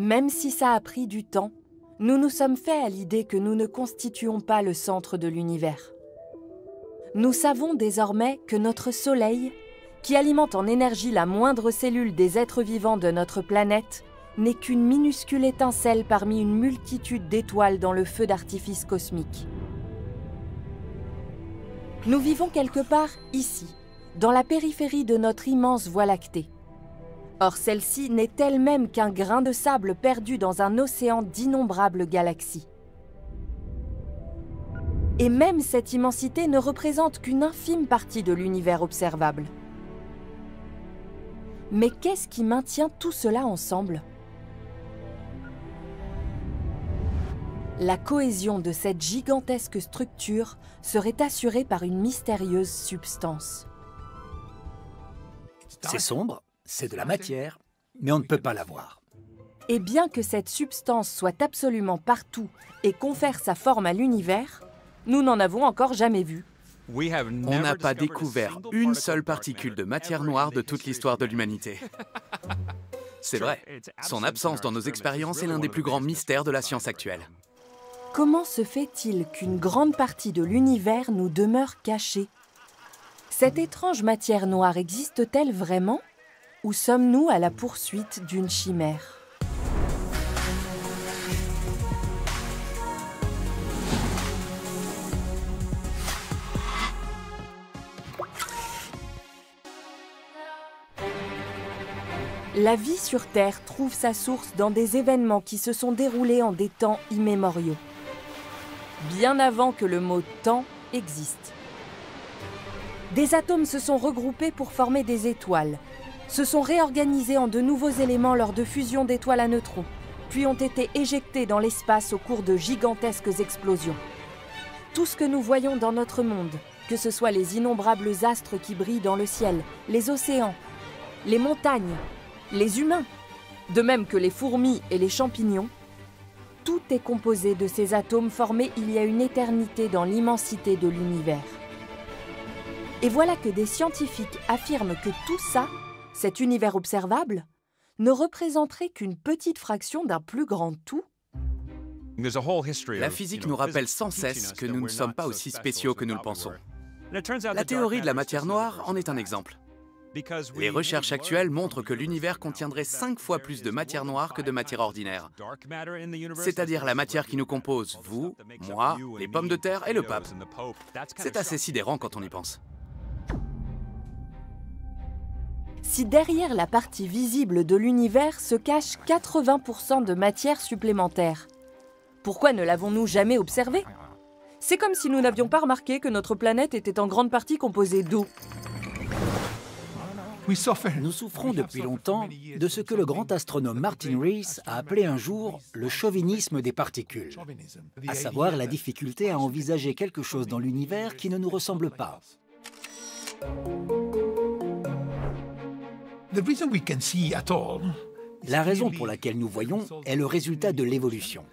Même si ça a pris du temps, nous nous sommes faits à l'idée que nous ne constituons pas le centre de l'univers. Nous savons désormais que notre Soleil, qui alimente en énergie la moindre cellule des êtres vivants de notre planète, n'est qu'une minuscule étincelle parmi une multitude d'étoiles dans le feu d'artifice cosmique. Nous vivons quelque part ici, dans la périphérie de notre immense Voie lactée. Or, celle-ci n'est elle-même qu'un grain de sable perdu dans un océan d'innombrables galaxies. Et même cette immensité ne représente qu'une infime partie de l'univers observable. Mais qu'est-ce qui maintient tout cela ensemble ? La cohésion de cette gigantesque structure serait assurée par une mystérieuse substance. C'est sombre, c'est de la matière, mais on ne peut pas la voir. Et bien que cette substance soit absolument partout et confère sa forme à l'univers, nous n'en avons encore jamais vu. On n'a pas découvert une seule particule de matière noire de toute l'histoire de l'humanité. C'est vrai, son absence dans nos expériences est l'un des plus grands mystères de la science actuelle. Comment se fait-il qu'une grande partie de l'univers nous demeure cachée? Cette étrange matière noire existe-t-elle vraiment? Ou sommes-nous à la poursuite d'une chimère? La vie sur Terre trouve sa source dans des événements qui se sont déroulés en des temps immémoriaux, bien avant que le mot « temps » existe. Des atomes se sont regroupés pour former des étoiles, se sont réorganisés en de nouveaux éléments lors de fusion d'étoiles à neutrons, puis ont été éjectés dans l'espace au cours de gigantesques explosions. Tout ce que nous voyons dans notre monde, que ce soit les innombrables astres qui brillent dans le ciel, les océans, les montagnes, les humains, de même que les fourmis et les champignons, tout est composé de ces atomes formés il y a une éternité dans l'immensité de l'univers. Et voilà que des scientifiques affirment que tout ça, cet univers observable, ne représenterait qu'une petite fraction d'un plus grand tout. La physique nous rappelle sans cesse que nous ne sommes pas aussi spéciaux que nous le pensons. La théorie de la matière noire en est un exemple. Les recherches actuelles montrent que l'univers contiendrait 5 fois plus de matière noire que de matière ordinaire. C'est-à-dire la matière qui nous compose, vous, moi, les pommes de terre et le pape. C'est assez sidérant quand on y pense. Si derrière la partie visible de l'univers se cache 80% de matière supplémentaire, pourquoi ne l'avons-nous jamais observé? C'est comme si nous n'avions pas remarqué que notre planète était en grande partie composée d'eau. Nous souffrons depuis longtemps de ce que le grand astronome Martin Rees a appelé un jour le chauvinisme des particules, à savoir la difficulté à envisager quelque chose dans l'univers qui ne nous ressemble pas. La raison pour laquelle nous voyons est le résultat de l'évolution.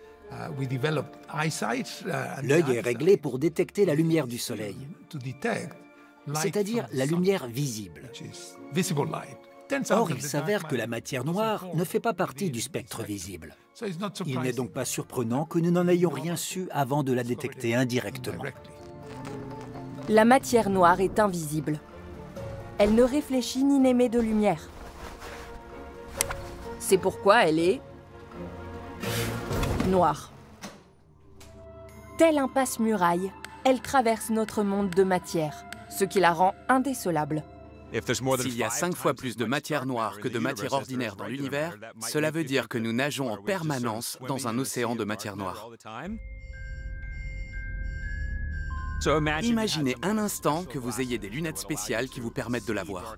L'œil est réglé pour détecter la lumière du soleil, c'est-à-dire la lumière visible. Or, il s'avère que la matière noire ne fait pas partie du spectre visible. Il n'est donc pas surprenant que nous n'en ayons rien su avant de la détecter indirectement. La matière noire est invisible. Elle ne réfléchit ni n'émet de lumière. C'est pourquoi elle est noire. Telle un passe-muraille, elle traverse notre monde de matière, ce qui la rend indécelable. S'il y a 5 fois plus de matière noire que de matière ordinaire dans l'univers, cela veut dire que nous nageons en permanence dans un océan de matière noire. Imaginez un instant que vous ayez des lunettes spéciales qui vous permettent de la voir.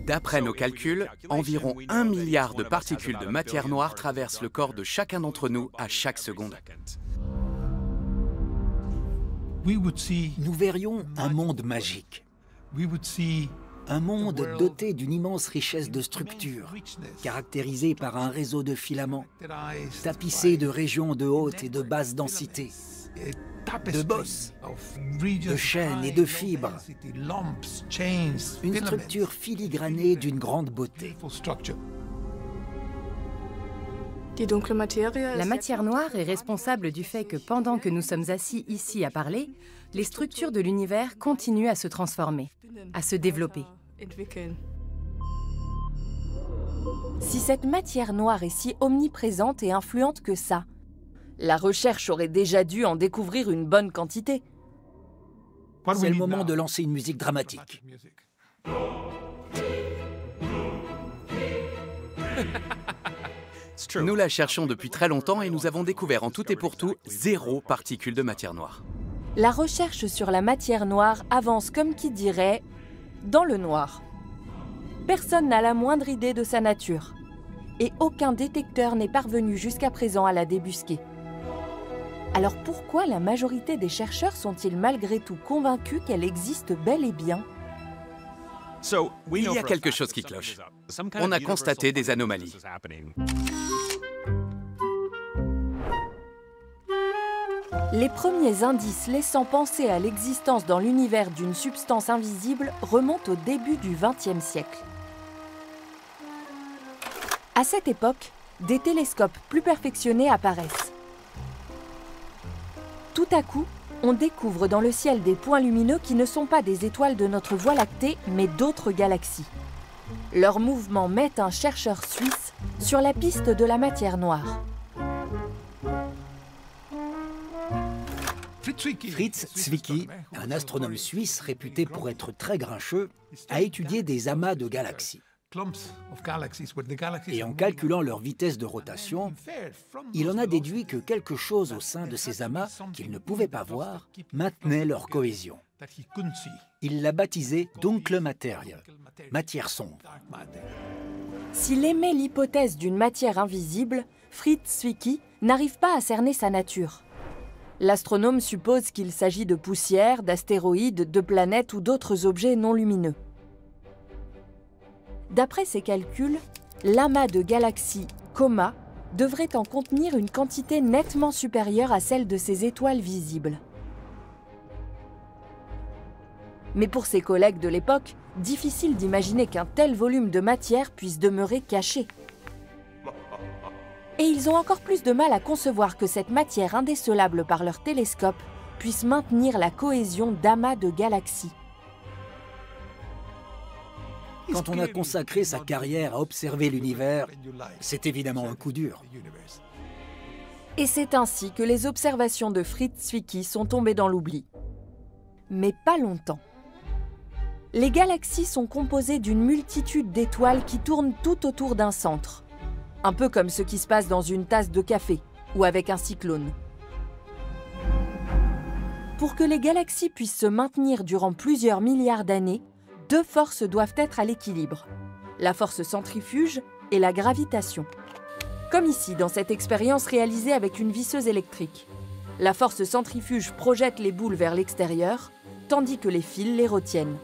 D'après nos calculs, environ 1 milliard de particules de matière noire traversent le corps de chacun d'entre nous à chaque seconde. Nous verrions un monde magique. Un monde doté d'une immense richesse de structures, caractérisé par un réseau de filaments, tapissé de régions de haute et de basse densité, de bosses, de chaînes et de fibres, une structure filigranée d'une grande beauté. La matière noire est responsable du fait que pendant que nous sommes assis ici à parler, les structures de l'univers continuent à se transformer, à se développer. Si cette matière noire est si omniprésente et influente que ça, la recherche aurait déjà dû en découvrir une bonne quantité. C'est le moment de lancer une musique dramatique. Nous la cherchons depuis très longtemps et nous avons découvert en tout et pour tout 0 particule de matière noire. La recherche sur la matière noire avance comme qui dirait dans le noir. Personne n'a la moindre idée de sa nature. Et aucun détecteur n'est parvenu jusqu'à présent à la débusquer. Alors pourquoi la majorité des chercheurs sont-ils malgré tout convaincus qu'elle existe bel et bien ? Il y a quelque chose qui cloche. On a constaté des anomalies. Les premiers indices laissant penser à l'existence dans l'univers d'une substance invisible remontent au début du XXe siècle. À cette époque, des télescopes plus perfectionnés apparaissent. Tout à coup, on découvre dans le ciel des points lumineux qui ne sont pas des étoiles de notre Voie lactée, mais d'autres galaxies. Leur mouvement met un chercheur suisse sur la piste de la matière noire. Fritz Zwicky, un astronome suisse réputé pour être très grincheux, a étudié des amas de galaxies. Et en calculant leur vitesse de rotation, il en a déduit que quelque chose au sein de ces amas qu'il ne pouvait pas voir maintenait leur cohésion. Il l'a baptisé Dunkle Materie, matière sombre. S'il émet l'hypothèse d'une matière invisible, Fritz Zwicky n'arrive pas à cerner sa nature. L'astronome suppose qu'il s'agit de poussière, d'astéroïdes, de planètes ou d'autres objets non lumineux. D'après ses calculs, l'amas de galaxies Coma devrait en contenir une quantité nettement supérieure à celle de ces étoiles visibles. Mais pour ses collègues de l'époque, difficile d'imaginer qu'un tel volume de matière puisse demeurer caché. Et ils ont encore plus de mal à concevoir que cette matière indécelable par leur télescope puisse maintenir la cohésion d'amas de galaxies. Quand on a consacré sa carrière à observer l'univers, c'est évidemment un coup dur. Et c'est ainsi que les observations de Fritz Zwicky sont tombées dans l'oubli. Mais pas longtemps. Les galaxies sont composées d'une multitude d'étoiles qui tournent tout autour d'un centre. Un peu comme ce qui se passe dans une tasse de café ou avec un cyclone. Pour que les galaxies puissent se maintenir durant plusieurs milliards d'années, 2 forces doivent être à l'équilibre, la force centrifuge et la gravitation. Comme ici, dans cette expérience réalisée avec une visseuse électrique. La force centrifuge projette les boules vers l'extérieur, tandis que les fils les retiennent.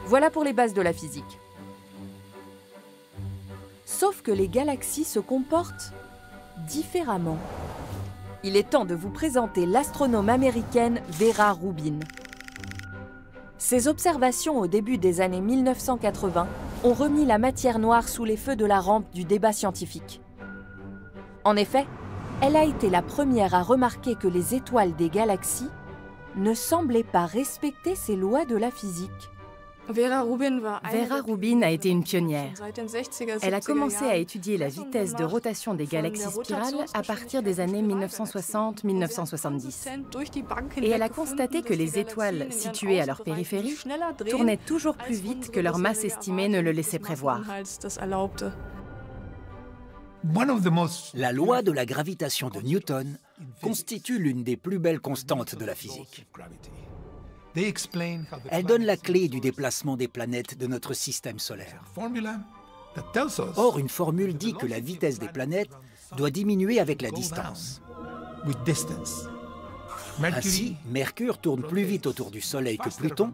Voilà pour les bases de la physique. Sauf que les galaxies se comportent différemment. Il est temps de vous présenter l'astronome américaine Vera Rubin. Ses observations au début des années 1980 ont remis la matière noire sous les feux de la rampe du débat scientifique. En effet, elle a été la première à remarquer que les étoiles des galaxies ne semblaient pas respecter ces lois de la physique. Vera Rubin a été une pionnière. Elle a commencé à étudier la vitesse de rotation des galaxies spirales à partir des années 1960-1970. Et elle a constaté que les étoiles situées à leur périphérie tournaient toujours plus vite que leur masse estimée ne le laissait prévoir. La loi de la gravitation de Newton constitue l'une des plus belles constantes de la physique. Elle donne la clé du déplacement des planètes de notre système solaire. Or, une formule dit que la vitesse des planètes doit diminuer avec la distance. Ainsi, Mercure tourne plus vite autour du Soleil que Pluton,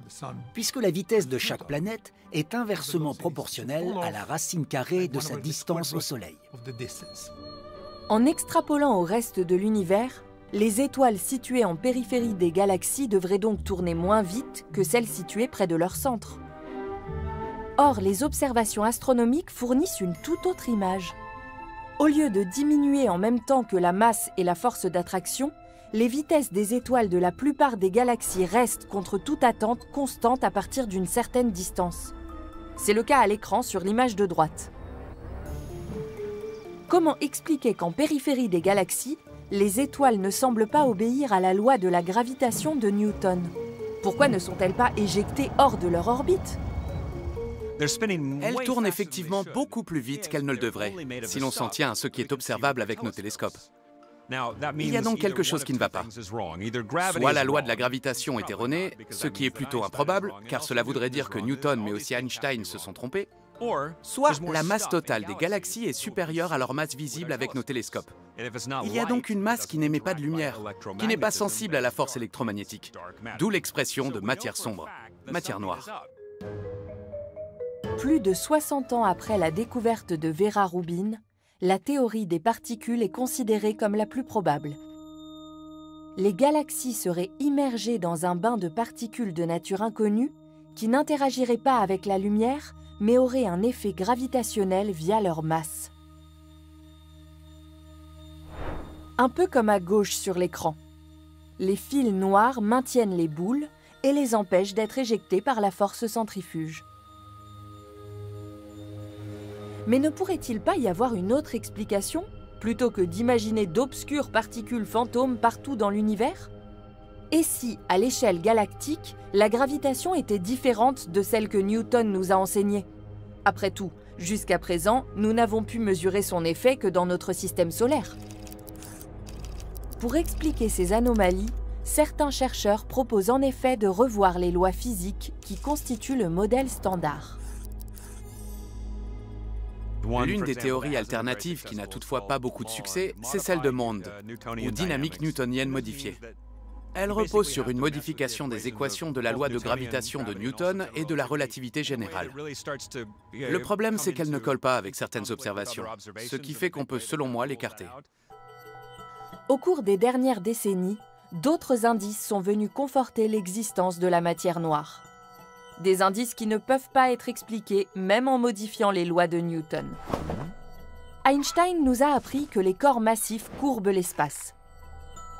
puisque la vitesse de chaque planète est inversement proportionnelle à la racine carrée de sa distance au Soleil. En extrapolant au reste de l'univers, les étoiles situées en périphérie des galaxies devraient donc tourner moins vite que celles situées près de leur centre. Or, les observations astronomiques fournissent une toute autre image. Au lieu de diminuer en même temps que la masse et la force d'attraction, les vitesses des étoiles de la plupart des galaxies restent contre toute attente constantes à partir d'une certaine distance. C'est le cas à l'écran sur l'image de droite. Comment expliquer qu'en périphérie des galaxies, les étoiles ne semblent pas obéir à la loi de la gravitation de Newton? Pourquoi ne sont-elles pas éjectées hors de leur orbite? Elles tournent effectivement beaucoup plus vite qu'elles ne le devraient, si l'on s'en tient à ce qui est observable avec nos télescopes. Il y a donc quelque chose qui ne va pas. Soit la loi de la gravitation est erronée, ce qui est plutôt improbable, car cela voudrait dire que Newton mais aussi Einstein se sont trompés, soit la masse totale des galaxies est supérieure à leur masse visible avec nos télescopes. Il y a donc une masse qui n'émet pas de lumière, qui n'est pas sensible à la force électromagnétique, d'où l'expression de matière sombre, matière noire. Plus de 60 ans après la découverte de Vera Rubin, la théorie des particules est considérée comme la plus probable. Les galaxies seraient immergées dans un bain de particules de nature inconnue qui n'interagiraient pas avec la lumière, mais auraient un effet gravitationnel via leur masse. Un peu comme à gauche sur l'écran. Les fils noirs maintiennent les boules et les empêchent d'être éjectées par la force centrifuge. Mais ne pourrait-il pas y avoir une autre explication, plutôt que d'imaginer d'obscures particules fantômes partout dans l'univers? Et si, à l'échelle galactique, la gravitation était différente de celle que Newton nous a enseignée? Après tout, jusqu'à présent, nous n'avons pu mesurer son effet que dans notre système solaire. Pour expliquer ces anomalies, certains chercheurs proposent en effet de revoir les lois physiques qui constituent le modèle standard. L'une des théories alternatives qui n'a toutefois pas beaucoup de succès, c'est celle de Mond, ou dynamique newtonienne modifiée. Elle repose sur une modification des équations de la loi de gravitation de Newton et de la relativité générale. Le problème, c'est qu'elle ne colle pas avec certaines observations, ce qui fait qu'on peut, selon moi, l'écarter. Au cours des dernières décennies, d'autres indices sont venus conforter l'existence de la matière noire. Des indices qui ne peuvent pas être expliqués, même en modifiant les lois de Newton. Einstein nous a appris que les corps massifs courbent l'espace.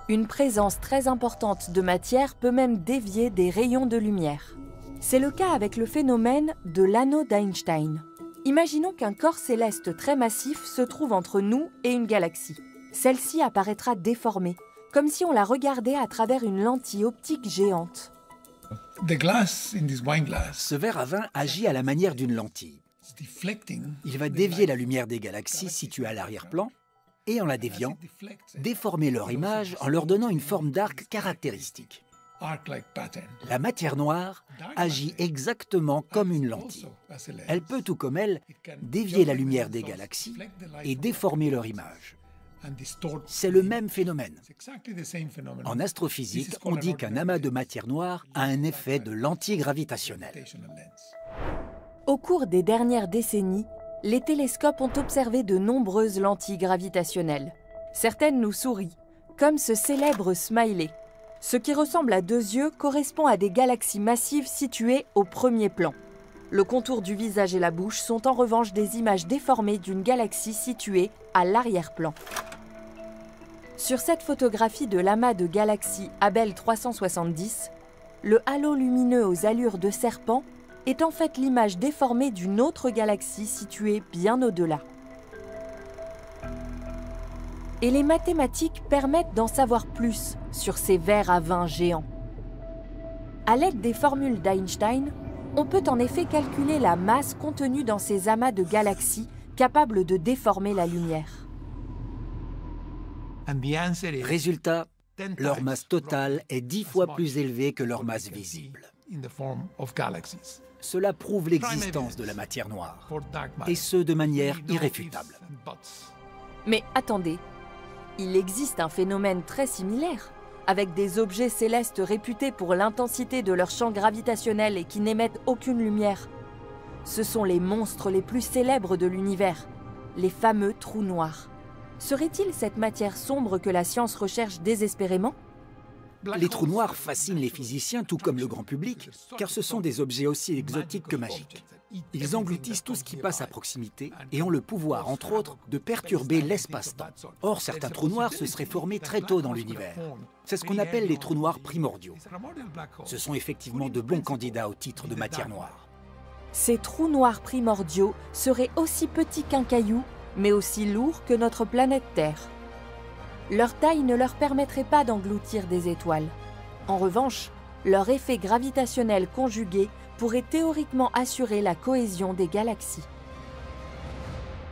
Une présence très importante de matière peut même dévier des rayons de lumière. C'est le cas avec le phénomène de l'anneau d'Einstein. Imaginons qu'un corps céleste très massif se trouve entre nous et une galaxie. Celle-ci apparaîtra déformée, comme si on la regardait à travers une lentille optique géante. Ce verre à vin agit à la manière d'une lentille. Il va dévier la lumière des galaxies situées à l'arrière-plan et, en la déviant, déformer leur image en leur donnant une forme d'arc caractéristique. La matière noire agit exactement comme une lentille. Elle peut, tout comme elle, dévier la lumière des galaxies et déformer leur image. C'est le même phénomène. En astrophysique, on dit qu'un amas de matière noire a un effet de lentille gravitationnelle. Au cours des dernières décennies, les télescopes ont observé de nombreuses lentilles gravitationnelles. Certaines nous sourient, comme ce célèbre smiley. Ce qui ressemble à deux yeux correspond à des galaxies massives situées au premier plan. Le contour du visage et la bouche sont en revanche des images déformées d'une galaxie située à l'arrière-plan. Sur cette photographie de l'amas de galaxies Abell 370, le halo lumineux aux allures de serpent est en fait l'image déformée d'une autre galaxie située bien au-delà. Et les mathématiques permettent d'en savoir plus sur ces verres à vin géants. À l'aide des formules d'Einstein, on peut en effet calculer la masse contenue dans ces amas de galaxies capables de déformer la lumière. Résultat, leur masse totale est 10 fois plus élevée que leur masse visible. Cela prouve l'existence de la matière noire, et ce de manière irréfutable. Mais attendez, il existe un phénomène très similaire, avec des objets célestes réputés pour l'intensité de leur champ gravitationnel et qui n'émettent aucune lumière. Ce sont les monstres les plus célèbres de l'univers, les fameux trous noirs. Serait-il cette matière sombre que la science recherche désespérément? Les trous noirs fascinent les physiciens tout comme le grand public, car ce sont des objets aussi exotiques que magiques. Ils engloutissent tout ce qui passe à proximité et ont le pouvoir, entre autres, de perturber l'espace-temps. Or, certains trous noirs se seraient formés très tôt dans l'univers. C'est ce qu'on appelle les trous noirs primordiaux. Ce sont effectivement de bons candidats au titre de matière noire. Ces trous noirs primordiaux seraient aussi petits qu'un caillou, mais aussi lourds que notre planète Terre. Leur taille ne leur permettrait pas d'engloutir des étoiles. En revanche, leur effet gravitationnel conjugué pourrait théoriquement assurer la cohésion des galaxies.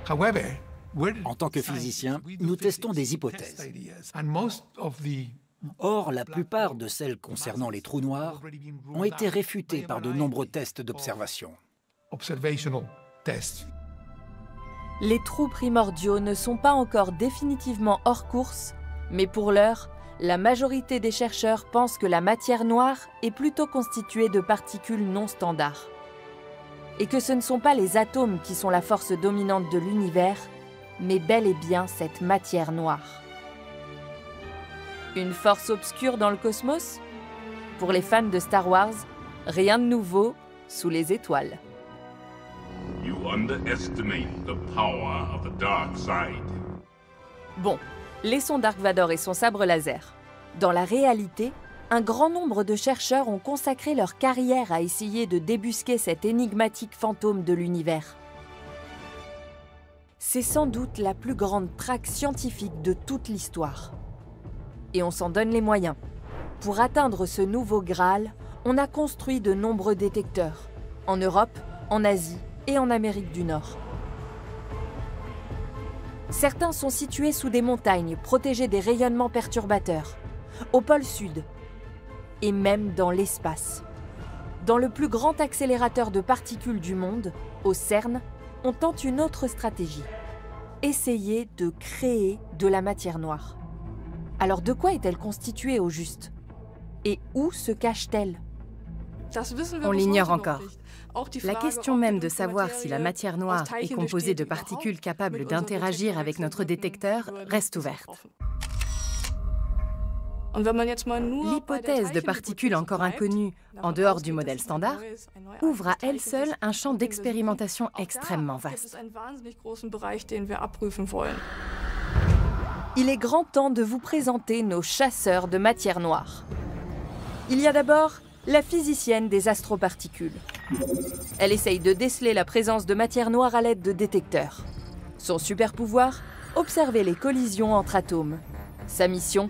En tant que physiciens, nous testons des hypothèses. Or, la plupart de celles concernant les trous noirs ont été réfutées par de nombreux tests d'observation. Les trous primordiaux ne sont pas encore définitivement hors course, mais pour l'heure, la majorité des chercheurs pensent que la matière noire est plutôt constituée de particules non standards. Et que ce ne sont pas les atomes qui sont la force dominante de l'univers, mais bel et bien cette matière noire. Une force obscure dans le cosmos? Pour les fans de Star Wars, rien de nouveau sous les étoiles. Bon, laissons Dark Vador et son sabre laser. Dans la réalité, un grand nombre de chercheurs ont consacré leur carrière à essayer de débusquer cet énigmatique fantôme de l'univers. C'est sans doute la plus grande traque scientifique de toute l'histoire. Et on s'en donne les moyens. Pour atteindre ce nouveau Graal, on a construit de nombreux détecteurs, en Europe, en Asie et en Amérique du Nord. Certains sont situés sous des montagnes protégées des rayonnements perturbateurs, au pôle sud, et même dans l'espace. Dans le plus grand accélérateur de particules du monde, au CERN, on tente une autre stratégie. Essayer de créer de la matière noire. Alors de quoi est-elle constituée au juste? Et où se cache-t-elle? On l'ignore encore. La question même de savoir si la matière noire est composée de particules capables d'interagir avec notre détecteur reste ouverte. L'hypothèse de particules encore inconnues, en dehors du modèle standard, ouvre à elle seule un champ d'expérimentation extrêmement vaste. Il est grand temps de vous présenter nos chasseurs de matière noire. Il y a d'abord la physicienne des astroparticules. Elle essaye de déceler la présence de matière noire à l'aide de détecteurs. Son super pouvoir, observer les collisions entre atomes. Sa mission,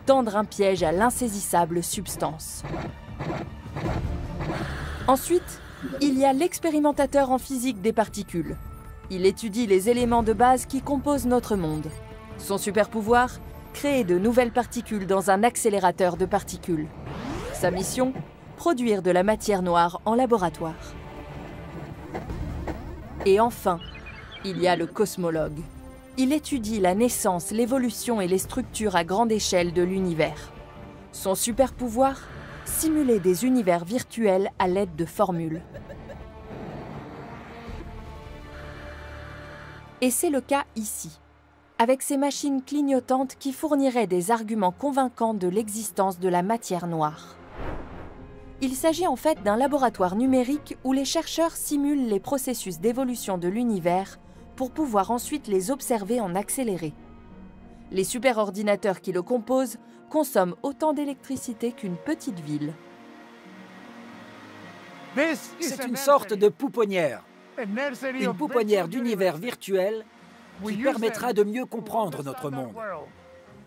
tendre un piège à l'insaisissable substance. Ensuite, il y a l'expérimentateur en physique des particules. Il étudie les éléments de base qui composent notre monde. Son super pouvoir, créer de nouvelles particules dans un accélérateur de particules. Sa mission, produire de la matière noire en laboratoire. Et enfin, il y a le cosmologue. Il étudie la naissance, l'évolution et les structures à grande échelle de l'univers. Son super pouvoir, simuler des univers virtuels à l'aide de formules. Et c'est le cas ici, avec ces machines clignotantes qui fourniraient des arguments convaincants de l'existence de la matière noire. Il s'agit en fait d'un laboratoire numérique où les chercheurs simulent les processus d'évolution de l'univers pour pouvoir ensuite les observer en accéléré. Les superordinateurs qui le composent consomment autant d'électricité qu'une petite ville. C'est une sorte de pouponnière. Une pouponnière d'univers virtuel qui permettra de mieux comprendre notre monde.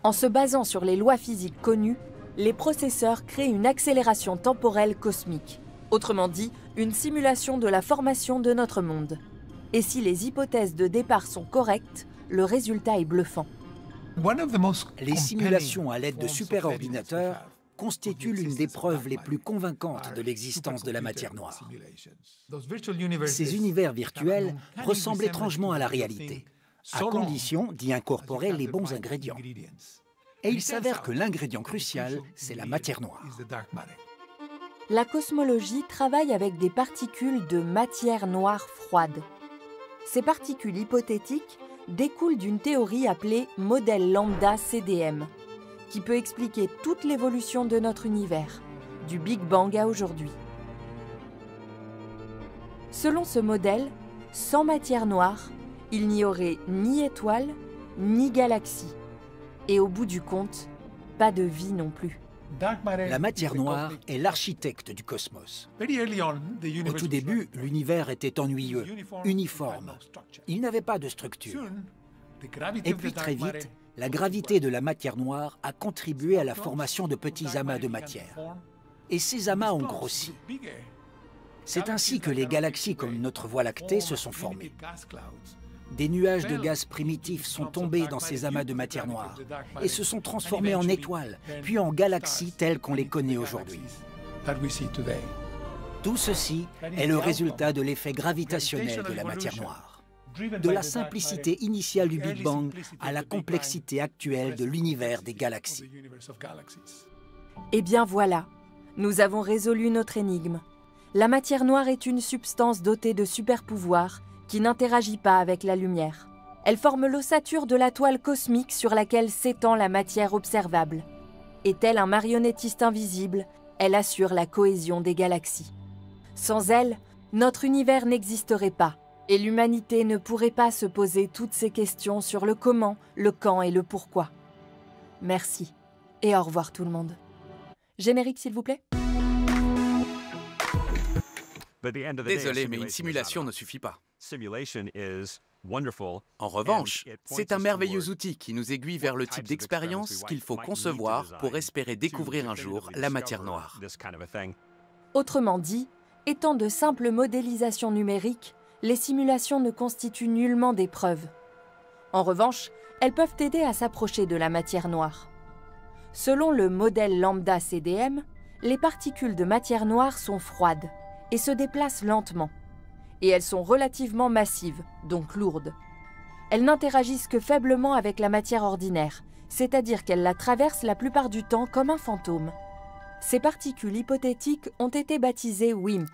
En se basant sur les lois physiques connues, les processeurs créent une accélération temporelle cosmique. Autrement dit, une simulation de la formation de notre monde. Et si les hypothèses de départ sont correctes, le résultat est bluffant. Les simulations à l'aide de superordinateurs constituent l'une des preuves les plus convaincantes de l'existence de la matière noire. Ces univers virtuels ressemblent étrangement à la réalité, à condition d'y incorporer les bons ingrédients. Et il s'avère que l'ingrédient crucial, c'est la matière noire. La cosmologie travaille avec des particules de matière noire froide. Ces particules hypothétiques découlent d'une théorie appelée modèle lambda CDM, qui peut expliquer toute l'évolution de notre univers, du Big Bang à aujourd'hui. Selon ce modèle, sans matière noire, il n'y aurait ni étoiles, ni galaxies. Et au bout du compte, pas de vie non plus. La matière noire est l'architecte du cosmos. Au tout début, l'univers était ennuyeux, uniforme. Il n'avait pas de structure. Et puis très vite, la gravité de la matière noire a contribué à la formation de petits amas de matière. Et ces amas ont grossi. C'est ainsi que les galaxies comme notre Voie lactée se sont formées. Des nuages de gaz primitifs sont tombés dans ces amas de matière noire et se sont transformés en étoiles, puis en galaxies telles qu'on les connaît aujourd'hui. Tout ceci est le résultat de l'effet gravitationnel de la matière noire. De la simplicité initiale du Big Bang à la complexité actuelle de l'univers des galaxies. Eh bien voilà, nous avons résolu notre énigme. La matière noire est une substance dotée de super-pouvoirs qui n'interagit pas avec la lumière. Elle forme l'ossature de la toile cosmique sur laquelle s'étend la matière observable. Et telle un marionnettiste invisible, elle assure la cohésion des galaxies. Sans elle, notre univers n'existerait pas, et l'humanité ne pourrait pas se poser toutes ces questions sur le comment, le quand et le pourquoi. Merci, et au revoir tout le monde. Générique s'il vous plaît. Désolé, mais une simulation ne suffit pas. En revanche, c'est un merveilleux outil qui nous aiguille vers le type d'expérience qu'il faut concevoir pour espérer découvrir un jour la matière noire. Autrement dit, étant de simples modélisations numériques, les simulations ne constituent nullement des preuves. En revanche, elles peuvent aider à s'approcher de la matière noire. Selon le modèle lambda CDM, les particules de matière noire sont froides et se déplacent lentement. Et elles sont relativement massives, donc lourdes. Elles n'interagissent que faiblement avec la matière ordinaire, c'est-à-dire qu'elles la traversent la plupart du temps comme un fantôme. Ces particules hypothétiques ont été baptisées WIMP,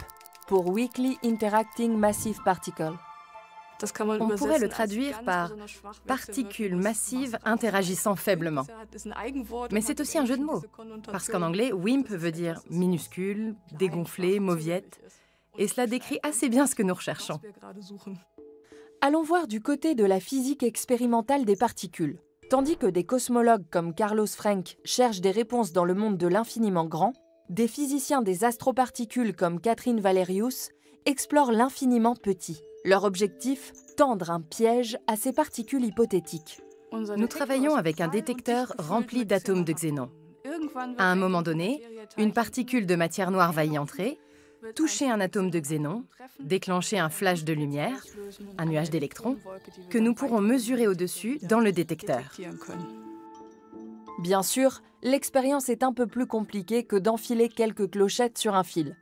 pour Weakly Interacting Massive Particle. On pourrait le traduire par « particules massives interagissant faiblement ». Mais c'est aussi un jeu de mots, parce qu'en anglais, WIMP veut dire minuscule, dégonflé, mauviette, et cela décrit assez bien ce que nous recherchons. Allons voir du côté de la physique expérimentale des particules. Tandis que des cosmologues comme Carlos Frenk cherchent des réponses dans le monde de l'infiniment grand, des physiciens des astroparticules comme Catherine Valerius explorent l'infiniment petit. Leur objectif, tendre un piège à ces particules hypothétiques. Nous travaillons avec un détecteur rempli d'atomes de xénon. À un moment donné, une particule de matière noire va y entrer, toucher un atome de xénon, déclencher un flash de lumière, un nuage d'électrons, que nous pourrons mesurer au-dessus dans le détecteur. Bien sûr, l'expérience est un peu plus compliquée que d'enfiler quelques clochettes sur un fil.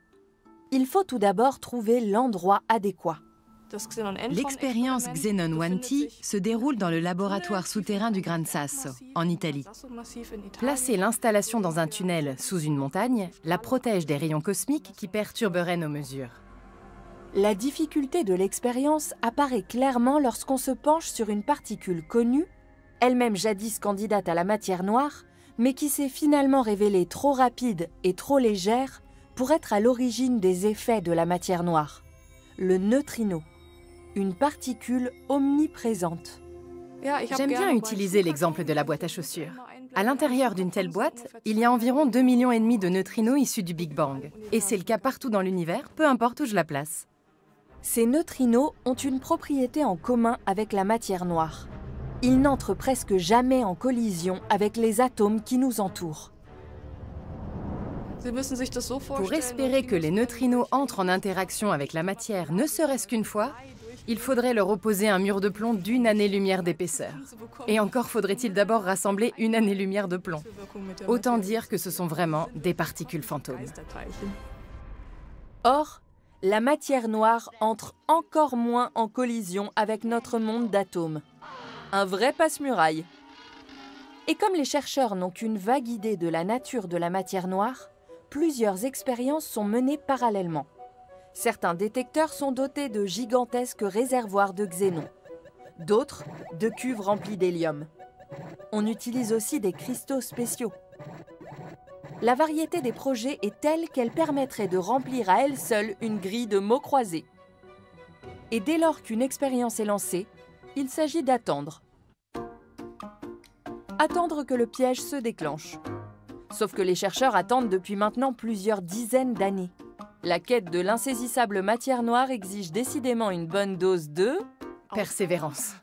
Il faut tout d'abord trouver l'endroit adéquat. L'expérience Xenon 1T se déroule dans le laboratoire souterrain du Gran Sasso, en Italie. Placer l'installation dans un tunnel sous une montagne la protège des rayons cosmiques qui perturberaient nos mesures. La difficulté de l'expérience apparaît clairement lorsqu'on se penche sur une particule connue, elle-même jadis candidate à la matière noire, mais qui s'est finalement révélée trop rapide et trop légère pour être à l'origine des effets de la matière noire. Le neutrino. Une particule omniprésente. J'aime bien utiliser l'exemple de la boîte à chaussures. À l'intérieur d'une telle boîte, il y a environ 2,5 millions de neutrinos issus du Big Bang. Et c'est le cas partout dans l'univers, peu importe où je la place. Ces neutrinos ont une propriété en commun avec la matière noire. Ils n'entrent presque jamais en collision avec les atomes qui nous entourent. Pour espérer que les neutrinos entrent en interaction avec la matière, ne serait-ce qu'une fois, il faudrait leur opposer un mur de plomb d'1 année-lumière d'épaisseur. Et encore faudrait-il d'abord rassembler 1 année-lumière de plomb. Autant dire que ce sont vraiment des particules fantômes. Or, la matière noire entre encore moins en collision avec notre monde d'atomes. Un vrai passe-muraille. Et comme les chercheurs n'ont qu'une vague idée de la nature de la matière noire, plusieurs expériences sont menées parallèlement. Certains détecteurs sont dotés de gigantesques réservoirs de xénon, d'autres de cuves remplies d'hélium. on utilise aussi des cristaux spéciaux. La variété des projets est telle qu'elle permettrait de remplir à elle seule une grille de mots croisés. Et dès lors qu'une expérience est lancée, il s'agit d'attendre. Attendre que le piège se déclenche. Sauf que les chercheurs attendent depuis maintenant plusieurs dizaines d'années. La quête de l'insaisissable matière noire exige décidément une bonne dose de... persévérance.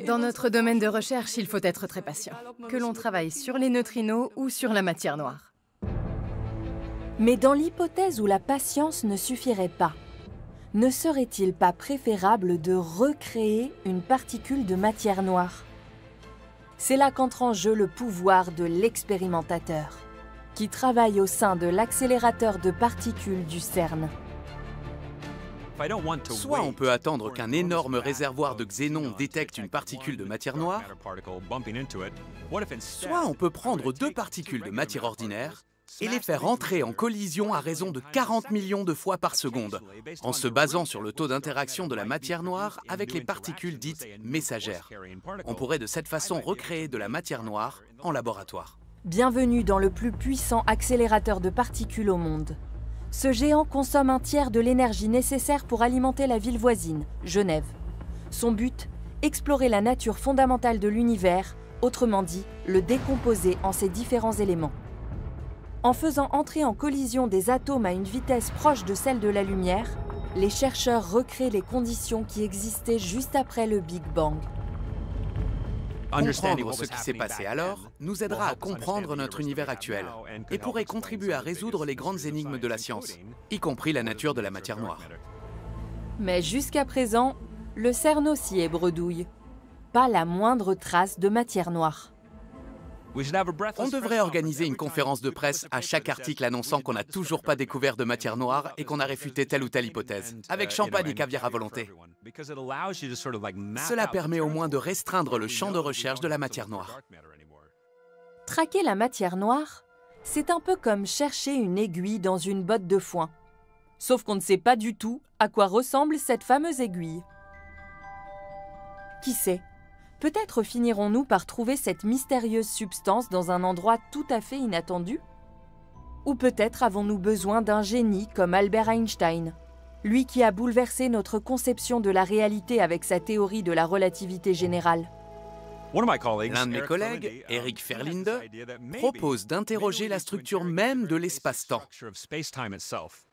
Dans notre domaine de recherche, il faut être très patient, que l'on travaille sur les neutrinos ou sur la matière noire. Mais dans l'hypothèse où la patience ne suffirait pas, ne serait-il pas préférable de recréer une particule de matière noire? C'est là qu'entre en jeu le pouvoir de l'expérimentateur, qui travaille au sein de l'accélérateur de particules du CERN. Soit on peut attendre qu'un énorme réservoir de xénon détecte une particule de matière noire, soit on peut prendre deux particules de matière ordinaire et les faire entrer en collision à raison de 40 millions de fois par seconde, en se basant sur le taux d'interaction de la matière noire avec les particules dites messagères. On pourrait de cette façon recréer de la matière noire en laboratoire. Bienvenue dans le plus puissant accélérateur de particules au monde. Ce géant consomme un tiers de l'énergie nécessaire pour alimenter la ville voisine, Genève. Son but, explorer la nature fondamentale de l'univers, autrement dit, le décomposer en ses différents éléments. En faisant entrer en collision des atomes à une vitesse proche de celle de la lumière, les chercheurs recréent les conditions qui existaient juste après le Big Bang. Comprendre ce qui s'est passé alors nous aidera à comprendre notre univers actuel et pourrait contribuer à résoudre les grandes énigmes de la science, y compris la nature de la matière noire. Mais jusqu'à présent, le CERN aussi est bredouille. Pas la moindre trace de matière noire. On devrait organiser une conférence de presse à chaque article annonçant qu'on n'a toujours pas découvert de matière noire et qu'on a réfuté telle ou telle hypothèse, avec champagne et caviar à volonté. Cela permet au moins de restreindre le champ de recherche de la matière noire. Traquer la matière noire, c'est un peu comme chercher une aiguille dans une botte de foin. Sauf qu'on ne sait pas du tout à quoi ressemble cette fameuse aiguille. Qui sait ? Peut-être finirons-nous par trouver cette mystérieuse substance dans un endroit tout à fait inattendu? Ou peut-être avons-nous besoin d'un génie comme Albert Einstein, lui qui a bouleversé notre conception de la réalité avec sa théorie de la relativité générale. L'un de mes collègues, Eric Ferlinde, propose d'interroger la structure même de l'espace-temps.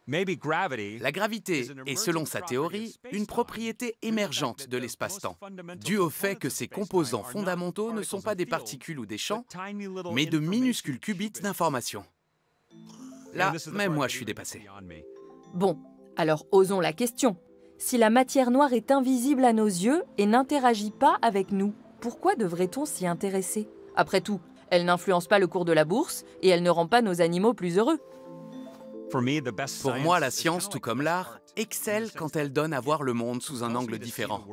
La gravité est, selon sa théorie, une propriété émergente de l'espace-temps, due au fait que ses composants fondamentaux ne sont pas des particules ou des champs, mais de minuscules qubits d'information. Là, même moi, je suis dépassé. Bon, alors osons la question. Si la matière noire est invisible à nos yeux et n'interagit pas avec nous, pourquoi devrait-on s'y intéresser? Après tout, elle n'influence pas le cours de la bourse et elle ne rend pas nos animaux plus heureux. Pour moi, la science, tout comme l'art, excelle quand elle donne à voir le monde sous un angle différent.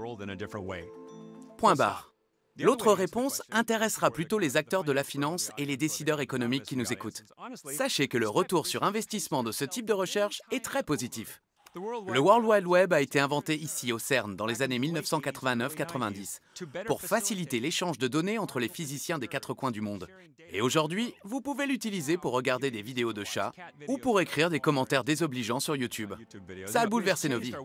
Point barre. L'autre réponse intéressera plutôt les acteurs de la finance et les décideurs économiques qui nous écoutent. Sachez que le retour sur investissement de ce type de recherche est très positif. Le World Wide Web a été inventé ici au CERN dans les années 1989-90 pour faciliter l'échange de données entre les physiciens des quatre coins du monde. Et aujourd'hui, vous pouvez l'utiliser pour regarder des vidéos de chats ou pour écrire des commentaires désobligeants sur YouTube. Ça a bouleversé nos vies.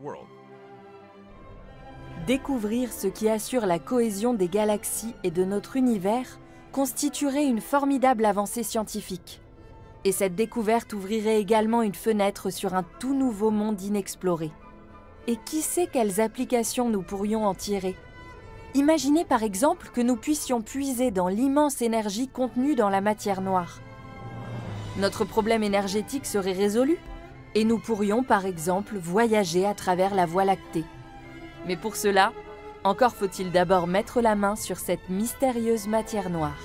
Découvrir ce qui assure la cohésion des galaxies et de notre univers constituerait une formidable avancée scientifique. Et cette découverte ouvrirait également une fenêtre sur un tout nouveau monde inexploré. Et qui sait quelles applications nous pourrions en tirer? Imaginez par exemple que nous puissions puiser dans l'immense énergie contenue dans la matière noire. Notre problème énergétique serait résolu, et nous pourrions par exemple voyager à travers la Voie lactée. Mais pour cela, encore faut-il d'abord mettre la main sur cette mystérieuse matière noire.